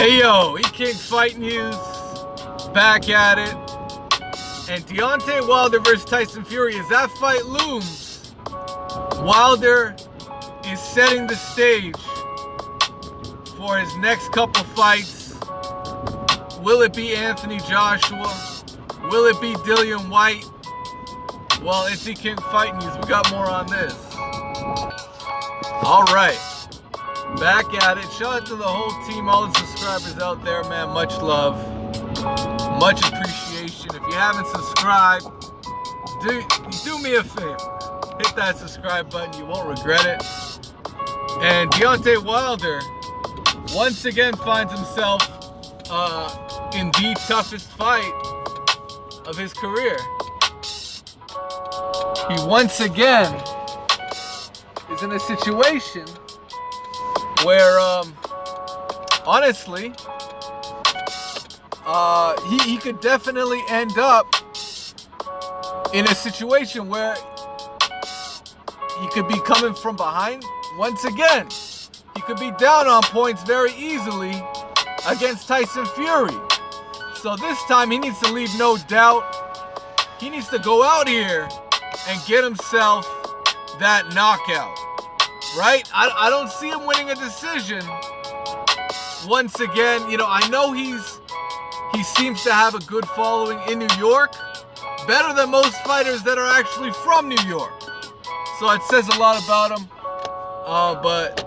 Hey yo, E-King Fight News, back at it. And Deontay Wilder versus Tyson Fury, as that fight looms, Wilder is setting the stage for his next couple fights. Will it be Anthony Joshua? Will it be Dillian Whyte? Well, it's E-King Fight News. We got more on this. All right. Back at it. Shout out to the whole team, all the subscribers out there, man. Much love. Much appreciation. If you haven't subscribed, do me a favor. Hit that subscribe button. You won't regret it. And Deontay Wilder once again finds himself in the toughest fight of his career. He once again is in a situation where, honestly, he could definitely end up in a situation where he could be coming from behind once again. He could be down on points very easily against Tyson Fury. So this time he needs to leave no doubt. He needs to go out here and get himself that knockout. Right? I don't see him winning a decision. Once again, you know, I know he seems to have a good following in New York. Better than most fighters that are actually from New York. So it says a lot about him. But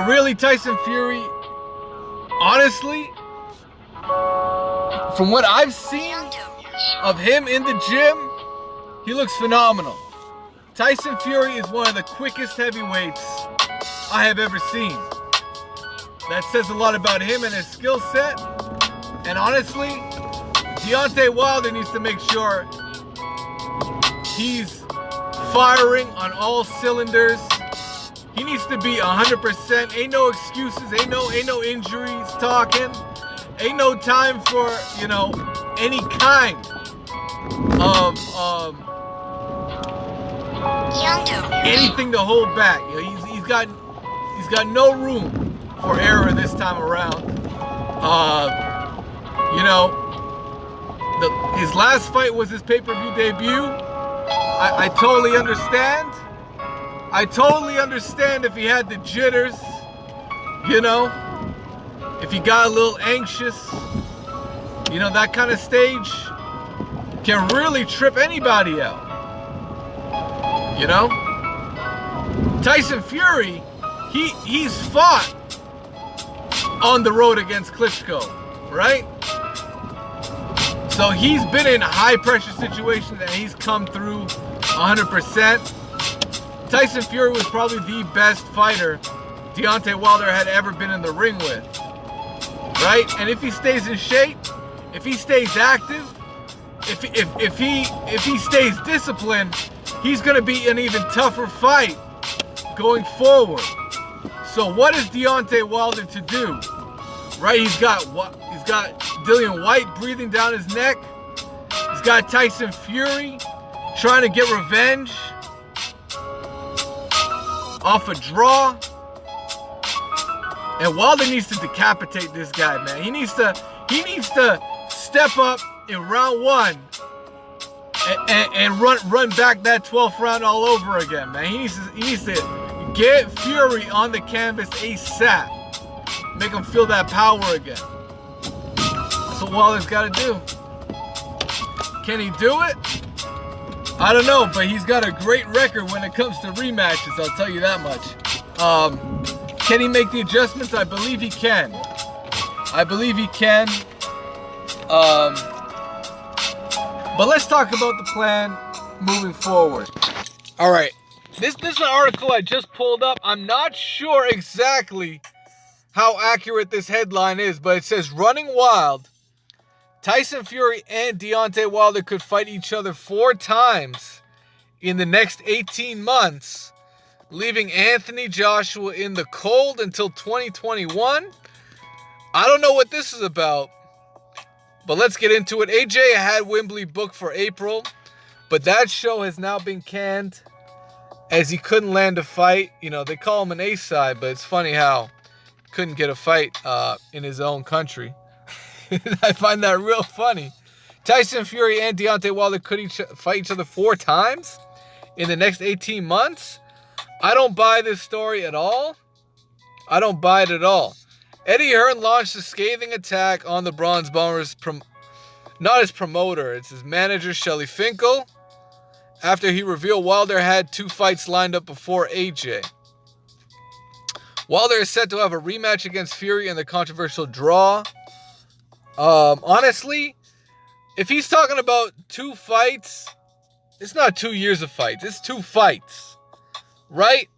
really, Tyson Fury, honestly, from what I've seen of him in the gym, he looks phenomenal. Tyson Fury is one of the quickest heavyweights I have ever seen. That says a lot about him and his skill set. And honestly, Deontay Wilder needs to make sure he's firing on all cylinders. He needs to be 100%. Ain't no excuses. Ain't no injuries talking. Ain't no time for, you know, any kind of anything to hold back. You know, he's got no room for error this time around. You know, his last fight was his pay-per-view debut. I totally understand. I totally understand if he had the jitters, you know, if he got a little anxious. You know, that kind of stage can really trip anybody out. You know? Tyson Fury, he's fought on the road against Klitschko, right? So he's been in high pressure situations and he's come through 100%. Tyson Fury was probably the best fighter Deontay Wilder had ever been in the ring with, right? And if he stays in shape, if he stays active, if he stays disciplined, he's going to be an even tougher fight going forward. So what is Deontay Wilder to do? Right? He's got Dillian Whyte breathing down his neck. He's got Tyson Fury trying to get revenge off a draw. And Wilder needs to decapitate this guy, man. He needs to step up in round one and run back that 12th round all over again, man. He needs to get Fury on the canvas ASAP. Make him feel that power again. That's what Wilder's got to do. Can he do it? I don't know, but he's got a great record when it comes to rematches, I'll tell you that much. Can he make the adjustments? I believe he can. But let's talk about the plan moving forward. All right. This is an article I just pulled up. I'm not sure exactly how accurate this headline is, but it says, running wild, Tyson Fury and Deontay Wilder could fight each other 4 times in the next 18 months, leaving Anthony Joshua in the cold until 2021. I don't know what this is about, but let's get into it. AJ had Wembley booked for April, but that show has now been canned as he couldn't land a fight. You know, they call him an A-side, but it's funny how couldn't get a fight in his own country. I find that real funny. Tyson Fury and Deontay Wilder could fight each other 4 times in the next 18 months. I don't buy this story at all. I don't buy it at all. Eddie Hearn launched a scathing attack on the Bronze Bombers, not his promoter, it's his manager, Shelly Finkel, after he revealed Wilder had 2 fights lined up before AJ. Wilder is set to have a rematch against Fury in the controversial draw. Honestly, if he's talking about 2 fights, it's not 2 years of fights. It's 2 fights, right?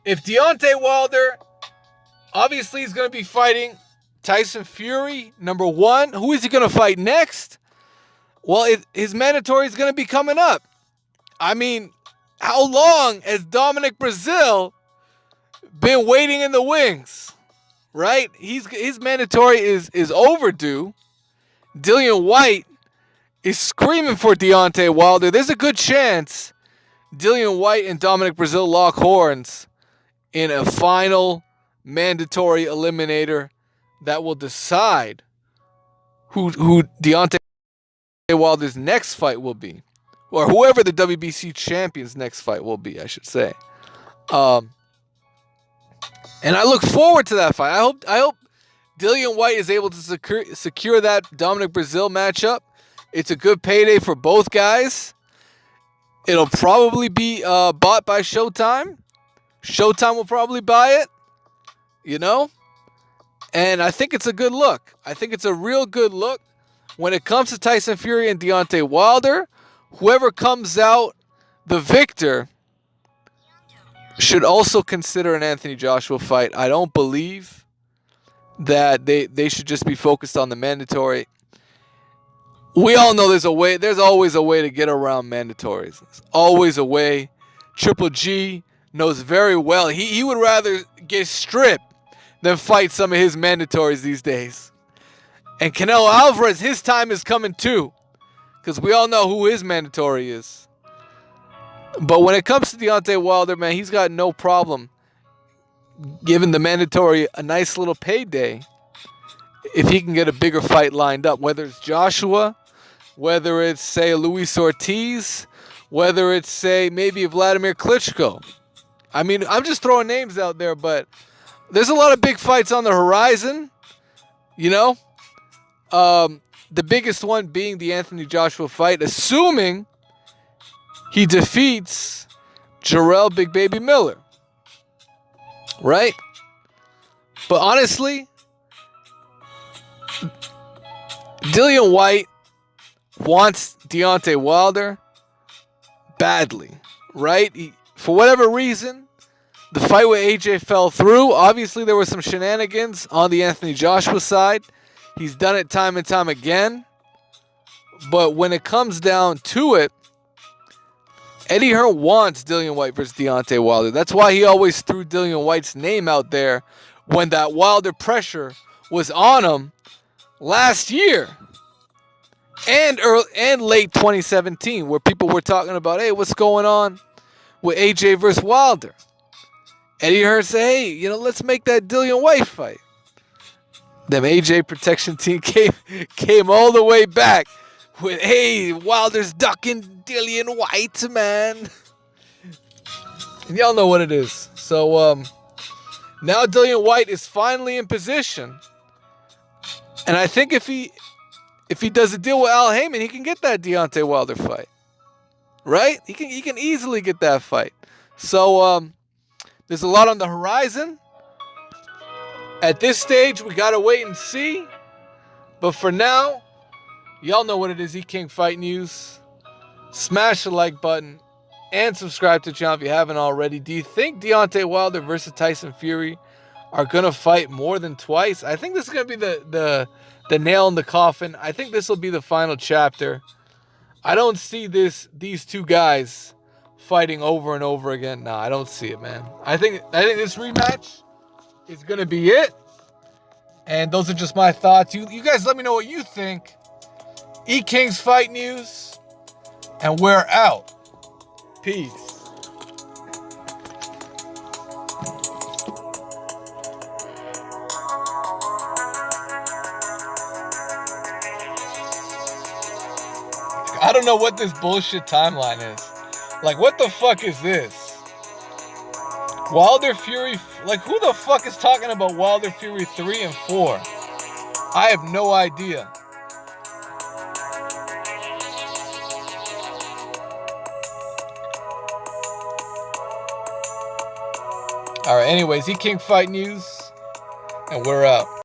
If Deontay Wilder, obviously he's going to be fighting Tyson Fury, number 1. Who is he going to fight next? Well, his mandatory is going to be coming up. I mean, how long has Dominic Breazeale been waiting in the wings, right? His mandatory is overdue. Dillian White is screaming for Deontay Wilder. There's a good chance Dillian White and Dominic Breazeale lock horns in a final mandatory eliminator that will decide who Deontay Wilder's next fight will be, or whoever the WBC champion's next fight will be, I should say. And I look forward to that fight. I hope Dillian White is able to secure that Dominic Breazeale matchup. It's a good payday for both guys. It'll probably be bought by Showtime. Showtime will probably buy it, you know? And I think it's a good look. I think it's a real good look. When it comes to Tyson Fury and Deontay Wilder, whoever comes out the victor should also consider an Anthony Joshua fight. I don't believe that they should just be focused on the mandatory. We all know there's always a way to get around mandatories. There's always a way. Triple G knows very well. He would rather get stripped than fight some of his mandatories these days. And Canelo Alvarez, his time is coming too, because we all know who his mandatory is. But when it comes to Deontay Wilder, man, he's got no problem giving the mandatory a nice little payday if he can get a bigger fight lined up, whether it's Joshua, whether it's, say, Luis Ortiz, whether it's, say, maybe Vladimir Klitschko. I mean, I'm just throwing names out there, but there's a lot of big fights on the horizon, you know? The biggest one being the Anthony Joshua fight, assuming he defeats Jarrell Big Baby Miller. Right? But honestly, Dillian White wants Deontay Wilder badly. Right? For whatever reason, the fight with AJ fell through. Obviously, there were some shenanigans on the Anthony Joshua side. He's done it time and time again. But when it comes down to it, Eddie Hearn wants Dillian White versus Deontay Wilder. That's why he always threw Dillian White's name out there when that Wilder pressure was on him last year and late 2017, where people were talking about, hey, what's going on with AJ versus Wilder? Eddie Hearn said, hey, let's make that Dillian White fight. Them AJ protection team came all the way back with, hey, Wilder's ducking Dillian White, man. And y'all know what it is. So now Dillian White is finally in position. And I think if he does a deal with Al Heyman, he can get that Deontay Wilder fight. Right? He can easily get that fight. So there's a lot on the horizon. At this stage, we got to wait and see. But for now, y'all know what it is, E-King Fight News. Smash the like button and subscribe to the channel if you haven't already. Do you think Deontay Wilder versus Tyson Fury are going to fight more than twice? I think this is going to be the nail in the coffin. I think this will be the final chapter. I don't see these two guys fighting over and over again. Nah, I don't see it, man. I think this rematch is going to be it. And those are just my thoughts. You guys let me know what you think. E-King's Fight News. And we're out. Peace. I don't know what this bullshit timeline is. Like, what the fuck is this? Wilder Fury, like, who the fuck is talking about Wilder Fury 3 and 4? I have no idea. Alright, anyways, King Fight News, and we're out.